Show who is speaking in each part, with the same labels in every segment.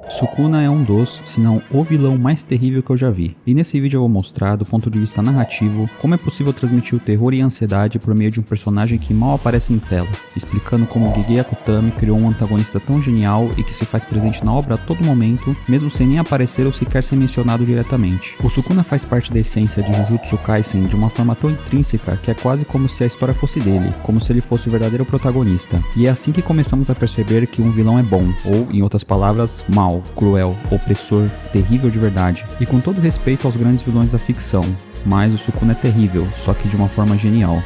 Speaker 1: Sukuna é um dos, se não o vilão mais terrível que eu já vi. E nesse vídeo eu vou mostrar, do ponto de vista narrativo, como é possível transmitir o terror e a ansiedade por meio de um personagem que mal aparece em tela, explicando como Gege Akutami criou um antagonista tão genial e que se faz presente na obra a todo momento, mesmo sem nem aparecer ou sequer ser mencionado diretamente. O Sukuna faz parte da essência de Jujutsu Kaisen de uma forma tão intrínseca que é quase como se a história fosse dele, como se ele fosse o verdadeiro protagonista. E é assim que começamos a perceber que um vilão é bom, ou, em outras palavras, mau, cruel, opressor, terrível de verdade, e com todo respeito aos grandes vilões da ficção, mas o Sukuna é terrível, só que de uma forma genial.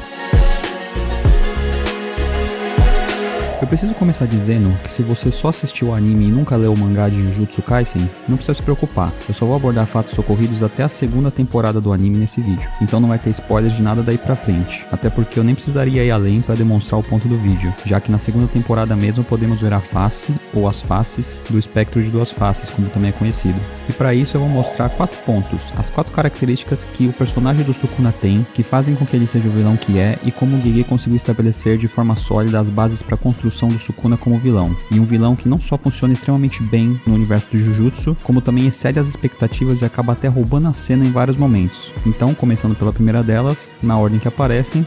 Speaker 1: Eu preciso começar dizendo que se você só assistiu o anime e nunca leu o mangá de Jujutsu Kaisen, não precisa se preocupar, eu só vou abordar fatos ocorridos até a segunda temporada do anime nesse vídeo, então não vai ter spoilers de nada daí pra frente, até porque eu nem precisaria ir além para demonstrar o ponto do vídeo, já que na segunda temporada mesmo podemos ver a face, ou as faces, do espectro de duas faces, como também é conhecido. E para isso eu vou mostrar 4 pontos, as 4 características que o personagem do Sukuna tem, que fazem com que ele seja o vilão que é, e como o Gege conseguiu estabelecer de forma sólida as bases para a construção do Sukuna como vilão, e um vilão que não só funciona extremamente bem no universo de Jujutsu, como também excede as expectativas e acaba até roubando a cena em vários momentos. Então, começando pela primeira delas, na ordem que aparecem.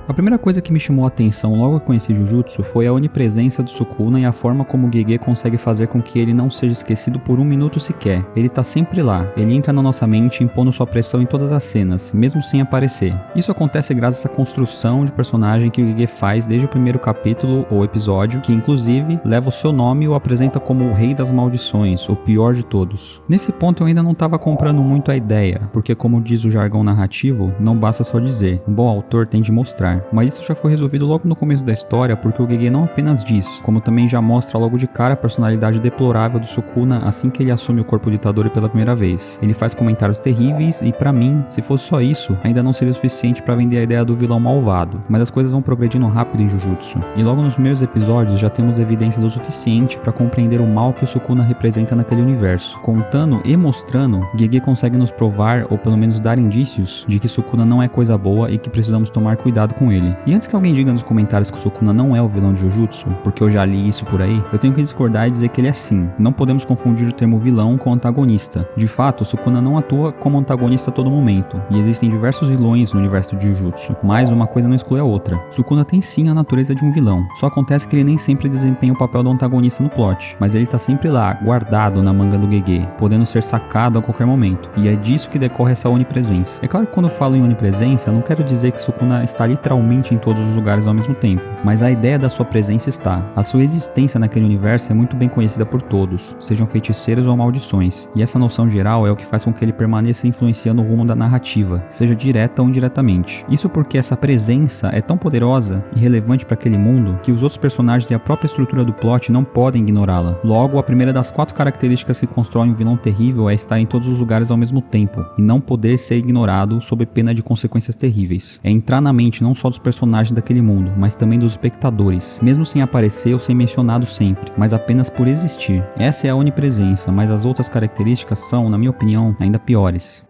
Speaker 1: A primeira coisa que me chamou a atenção logo que conheci Jujutsu foi a onipresença do Sukuna e a forma como o Gege consegue fazer com que ele não seja esquecido por um minuto sequer. Ele tá sempre lá, ele entra na nossa mente impondo sua pressão em todas as cenas, mesmo sem aparecer. Isso acontece graças à construção de personagem que o Gege faz desde o primeiro capítulo ou episódio, que inclusive leva o seu nome e o apresenta como o rei das maldições, o pior de todos. Nesse ponto eu ainda não estava comprando muito a ideia, porque como diz o jargão narrativo, não basta só dizer, um bom autor tem de mostrar. Mas isso já foi resolvido logo no começo da história, porque o Gege não apenas diz, como também já mostra logo de cara a personalidade deplorável do Sukuna assim que ele assume o corpo de Itadori pela primeira vez. Ele faz comentários terríveis e pra mim, se fosse só isso, ainda não seria o suficiente pra vender a ideia do vilão malvado. Mas as coisas vão progredindo rápido em Jujutsu. E logo nos primeiros episódios já temos evidências o suficiente pra compreender o mal que o Sukuna representa naquele universo. Contando e mostrando, Gege consegue nos provar, ou pelo menos dar indícios, de que Sukuna não é coisa boa e que precisamos tomar cuidado com ele. E antes que alguém diga nos comentários que o Sukuna não é o vilão de Jujutsu, porque eu já li isso por aí, eu tenho que discordar e dizer que ele é sim. Não podemos confundir o termo vilão com antagonista. De fato, o Sukuna não atua como antagonista a todo momento, e existem diversos vilões no universo de Jujutsu, mas uma coisa não exclui a outra. Sukuna tem sim a natureza de um vilão, só acontece que ele nem sempre desempenha o papel do antagonista no plot, mas ele tá sempre lá, guardado na manga do Gege, podendo ser sacado a qualquer momento, e é disso que decorre essa onipresença. É claro que quando eu falo em onipresença, eu não quero dizer que Sukuna está literalmente em todos os lugares ao mesmo tempo, mas a ideia da sua presença está. A sua existência naquele universo é muito bem conhecida por todos, sejam feiticeiros ou maldições, e essa noção geral é o que faz com que ele permaneça influenciando o rumo da narrativa, seja direta ou indiretamente. Isso porque essa presença é tão poderosa e relevante para aquele mundo que os outros personagens e a própria estrutura do plot não podem ignorá-la. Logo, a primeira das 4 características que constroem um vilão terrível é estar em todos os lugares ao mesmo tempo, e não poder ser ignorado sob pena de consequências terríveis. É entrar na mente não só dos personagens daquele mundo, mas também dos espectadores, mesmo sem aparecer ou ser mencionado sempre, mas apenas por existir. Essa é a onipresença, mas as outras características são, na minha opinião, ainda piores.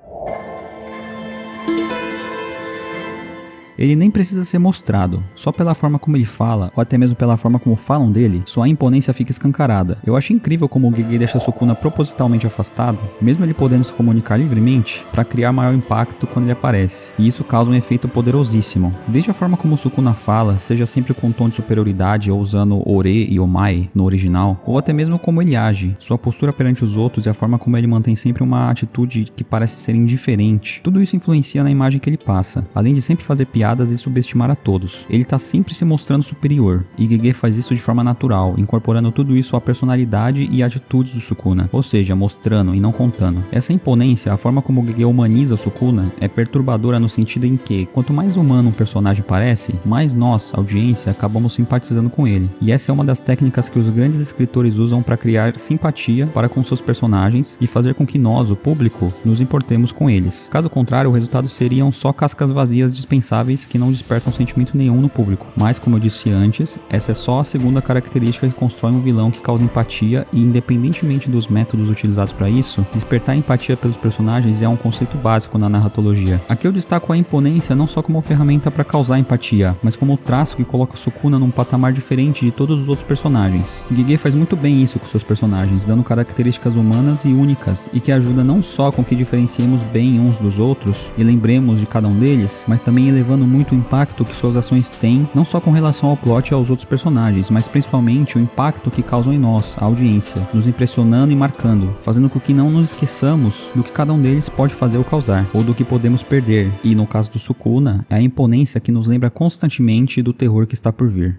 Speaker 1: Ele nem precisa ser mostrado, só pela forma como ele fala, ou até mesmo pela forma como falam dele, sua imponência fica escancarada. Eu acho incrível como o Gege deixa Sukuna propositalmente afastado, mesmo ele podendo se comunicar livremente, para criar maior impacto quando ele aparece, e isso causa um efeito poderosíssimo. Desde a forma como o Sukuna fala, seja sempre com um tom de superioridade ou usando ore e omae no original, ou até mesmo como ele age, sua postura perante os outros e a forma como ele mantém sempre uma atitude que parece ser indiferente. Tudo isso influencia na imagem que ele passa, além de sempre fazer piadas e subestimar a todos. Ele tá sempre se mostrando superior, e Gege faz isso de forma natural, incorporando tudo isso à personalidade e atitudes do Sukuna, ou seja, mostrando e não contando. Essa imponência, a forma como Gege humaniza o Sukuna, é perturbadora no sentido em que, quanto mais humano um personagem parece, mais nós, audiência, acabamos simpatizando com ele. E essa é uma das técnicas que os grandes escritores usam para criar simpatia para com seus personagens e fazer com que nós, o público, nos importemos com eles. Caso contrário, o resultado seriam só cascas vazias dispensáveis agradáveis que não despertam sentimento nenhum no público. Mas, como eu disse antes, essa é só a segunda característica que constrói um vilão que causa empatia e, independentemente dos métodos utilizados para isso, despertar empatia pelos personagens é um conceito básico na narratologia. Aqui eu destaco a imponência não só como ferramenta para causar empatia, mas como o traço que coloca Sukuna num patamar diferente de todos os outros personagens. Gege faz muito bem isso com seus personagens, dando características humanas e únicas, e que ajuda não só com que diferenciemos bem uns dos outros e lembremos de cada um deles, mas também elevando muito o impacto que suas ações têm, não só com relação ao plot e aos outros personagens, mas principalmente o impacto que causam em nós, a audiência, nos impressionando e marcando, fazendo com que não nos esqueçamos do que cada um deles pode fazer ou causar, ou do que podemos perder, e no caso do Sukuna, é a imponência que nos lembra constantemente do terror que está por vir.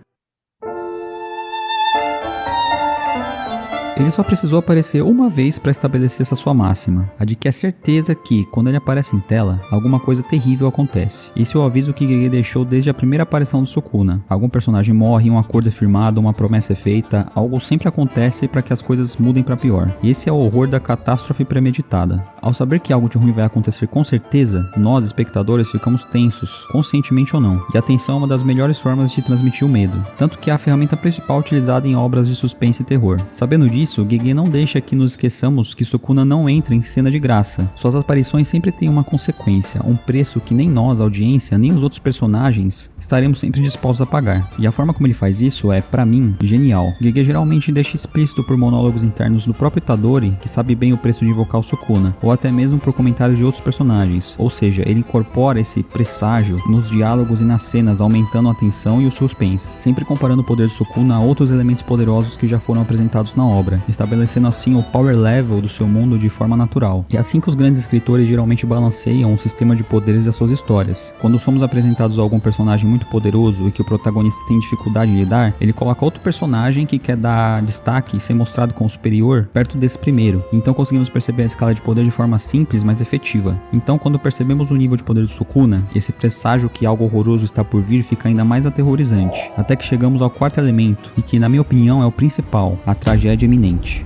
Speaker 1: Ele só precisou aparecer uma vez para estabelecer essa sua máxima, a de que é certeza que, quando ele aparece em tela, alguma coisa terrível acontece. Esse é o aviso que Gege deixou desde a primeira aparição do Sukuna. Algum personagem morre, um acordo é firmado, uma promessa é feita, algo sempre acontece para que as coisas mudem para pior. Esse é o horror da catástrofe premeditada. Ao saber que algo de ruim vai acontecer com certeza, nós, espectadores, ficamos tensos, conscientemente ou não. E a tensão é uma das melhores formas de transmitir o medo, tanto que é a ferramenta principal utilizada em obras de suspense e terror. Sabendo disso, Gege não deixa que nos esqueçamos que Sukuna não entra em cena de graça. Suas aparições sempre têm uma consequência, um preço que nem nós, a audiência, nem os outros personagens estaremos sempre dispostos a pagar. E a forma como ele faz isso é, pra mim, genial. Gege geralmente deixa explícito por monólogos internos do próprio Itadori, que sabe bem o preço de invocar o Sukuna, ou até mesmo por comentários de outros personagens. Ou seja, ele incorpora esse presságio nos diálogos e nas cenas, aumentando a tensão e o suspense, sempre comparando o poder de Sukuna a outros elementos poderosos que já foram apresentados na obra, estabelecendo assim o power level do seu mundo de forma natural. É assim que os grandes escritores geralmente balanceiam o sistema de poderes das suas histórias. Quando somos apresentados a algum personagem muito poderoso e que o protagonista tem dificuldade em lidar, ele coloca outro personagem que quer dar destaque e ser mostrado como superior perto desse primeiro. Então conseguimos perceber a escala de poder de forma simples, mas efetiva. Então, quando percebemos o nível de poder do Sukuna, esse presságio que algo horroroso está por vir fica ainda mais aterrorizante, até que chegamos ao quarto elemento, e que na minha opinião é o principal, a tragédia iminente.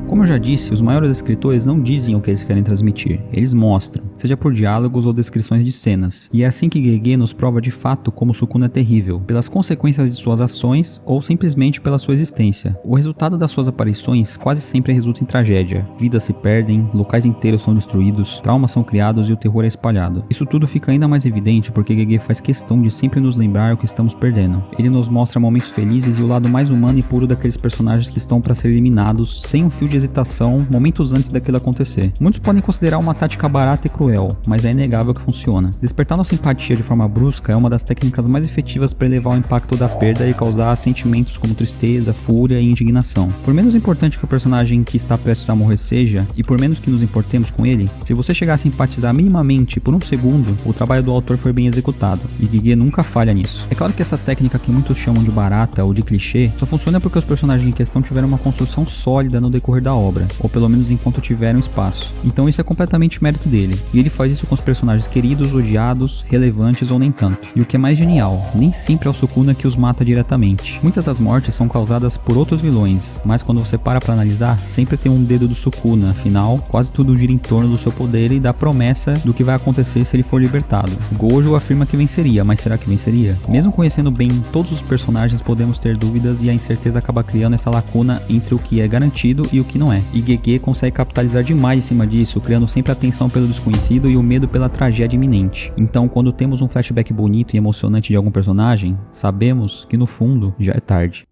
Speaker 1: Como eu já disse, os maiores escritores não dizem o que eles querem transmitir, eles mostram, seja por diálogos ou descrições de cenas. E é assim que Gege nos prova de fato como Sukuna é terrível, pelas consequências de suas ações ou simplesmente pela sua existência. O resultado das suas aparições quase sempre resulta em tragédia. Vidas se perdem, locais inteiros são destruídos, traumas são criados e o terror é espalhado. Isso tudo fica ainda mais evidente porque Gege faz questão de sempre nos lembrar o que estamos perdendo. Ele nos mostra momentos felizes e o lado mais humano e puro daqueles personagens que estão para ser eliminados sem um fio de hesitação momentos antes daquilo acontecer. Muitos podem considerar uma tática barata e cruel, mas é inegável que funciona. Despertar nossa empatia de forma brusca é uma das técnicas mais efetivas para elevar o impacto da perda e causar sentimentos como tristeza, fúria e indignação. Por menos importante que o personagem que está prestes a morrer seja, e por menos que nos importemos com ele, se você chegar a simpatizar minimamente por um segundo, o trabalho do autor foi bem executado, e Gege nunca falha nisso. É claro que essa técnica que muitos chamam de barata ou de clichê só funciona porque os personagens em questão tiveram uma construção sólida no decorrer da obra, ou pelo menos enquanto tiveram espaço. Então isso é completamente mérito dele, e ele faz isso com os personagens queridos, odiados, relevantes ou nem tanto. E o que é mais genial, nem sempre é o Sukuna que os mata diretamente. Muitas das mortes são causadas por outros vilões, mas quando você para pra analisar, sempre tem um dedo do Sukuna, afinal, quase tudo gira em torno do seu poder e da promessa do que vai acontecer se ele for libertado. Gojo afirma que venceria, mas será que venceria? Mesmo conhecendo bem todos os personagens, podemos ter dúvidas e a incerteza acaba criando essa lacuna entre o que é garantido e o que não é. E Gege consegue capitalizar demais em cima disso, criando sempre a tensão pelo desconhecido e o medo pela tragédia iminente. Então, quando temos um flashback bonito e emocionante de algum personagem, sabemos que no fundo já é tarde.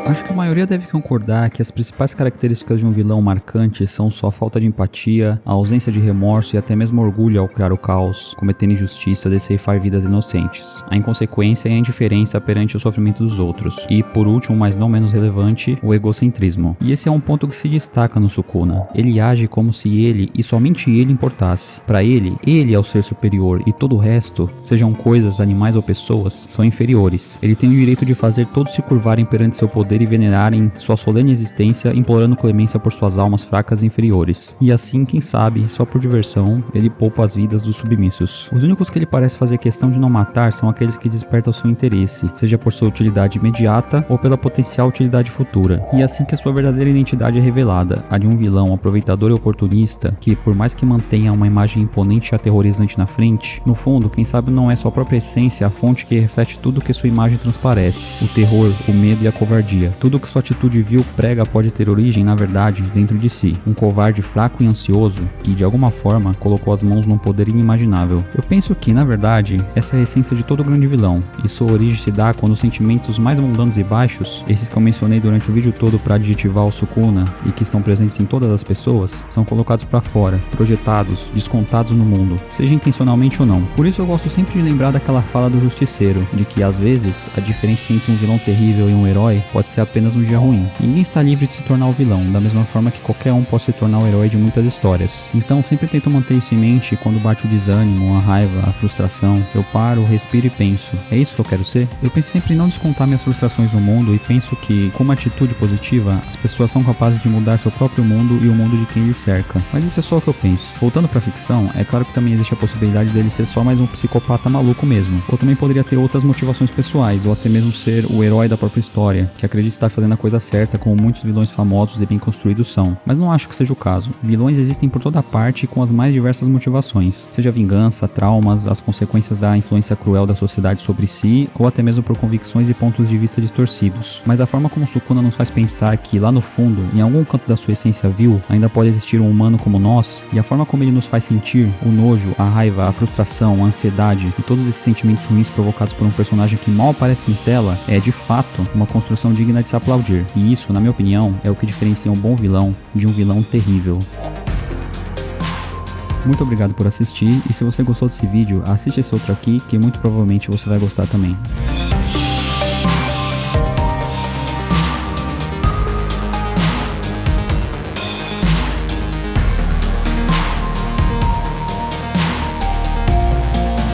Speaker 1: Acho que a maioria deve concordar que as principais características de um vilão marcante são sua falta de empatia, a ausência de remorso e até mesmo orgulho ao criar o caos, cometendo injustiça de ceifar vidas inocentes, a inconsequência e a indiferença perante o sofrimento dos outros, e por último, mas não menos relevante, o egocentrismo. E esse é um ponto que se destaca no Sukuna. Ele age como se ele e somente ele importasse. Para ele é o ser superior e todo o resto, sejam coisas, animais ou pessoas, são inferiores. Ele tem o direito de fazer todos se curvarem perante seu poder poder e venerarem sua solene existência, implorando clemência por suas almas fracas e inferiores. E assim, quem sabe, só por diversão, ele poupa as vidas dos submissos. Os únicos que ele parece fazer questão de não matar são aqueles que despertam seu interesse, seja por sua utilidade imediata ou pela potencial utilidade futura. E assim que a sua verdadeira identidade é revelada, a de um vilão aproveitador e oportunista, que por mais que mantenha uma imagem imponente e aterrorizante na frente, no fundo, quem sabe não é sua própria essência a fonte que reflete tudo que sua imagem transparece: o terror, o medo e a covardia. Tudo que sua atitude vil prega pode ter origem, na verdade, dentro de si. Um covarde fraco e ansioso que, de alguma forma, colocou as mãos num poder inimaginável. Eu penso que, na verdade, essa é a essência de todo grande vilão, e sua origem se dá quando os sentimentos mais mundanos e baixos, esses que eu mencionei durante o vídeo todo para adjetivar o Sukuna e que estão presentes em todas as pessoas, são colocados para fora, projetados, descontados no mundo, seja intencionalmente ou não. Por isso eu gosto sempre de lembrar daquela fala do Justiceiro, de que às vezes a diferença entre um vilão terrível e um herói pode ser apenas um dia ruim. Ninguém está livre de se tornar o vilão, da mesma forma que qualquer um pode se tornar o herói de muitas histórias. Então sempre tento manter isso em mente quando bate o desânimo, a raiva, a frustração. Eu paro, respiro e penso: é isso que eu quero ser? Eu penso sempre em não descontar minhas frustrações no mundo e penso que, com uma atitude positiva, as pessoas são capazes de mudar seu próprio mundo e o mundo de quem lhes cerca. Mas isso é só o que eu penso. Voltando pra ficção, é claro que também existe a possibilidade dele ser só mais um psicopata maluco mesmo. Ou também poderia ter outras motivações pessoais, ou até mesmo ser o herói da própria história, que acredita estar fazendo a coisa certa, como muitos vilões famosos e bem construídos são. Mas não acho que seja o caso. Vilões existem por toda parte com as mais diversas motivações, seja vingança, traumas, as consequências da influência cruel da sociedade sobre si, ou até mesmo por convicções e pontos de vista distorcidos. Mas a forma como Sukuna nos faz pensar que, lá no fundo, em algum canto da sua essência vil, ainda pode existir um humano como nós, e a forma como ele nos faz sentir o nojo, a raiva, a frustração, a ansiedade e todos esses sentimentos ruins provocados por um personagem que mal aparece em tela, é de fato uma construção digna de se aplaudir. E isso, na minha opinião, é o que diferencia um bom vilão de um vilão terrível. Muito obrigado por assistir, e se você gostou desse vídeo, assiste esse outro aqui que muito provavelmente você vai gostar também.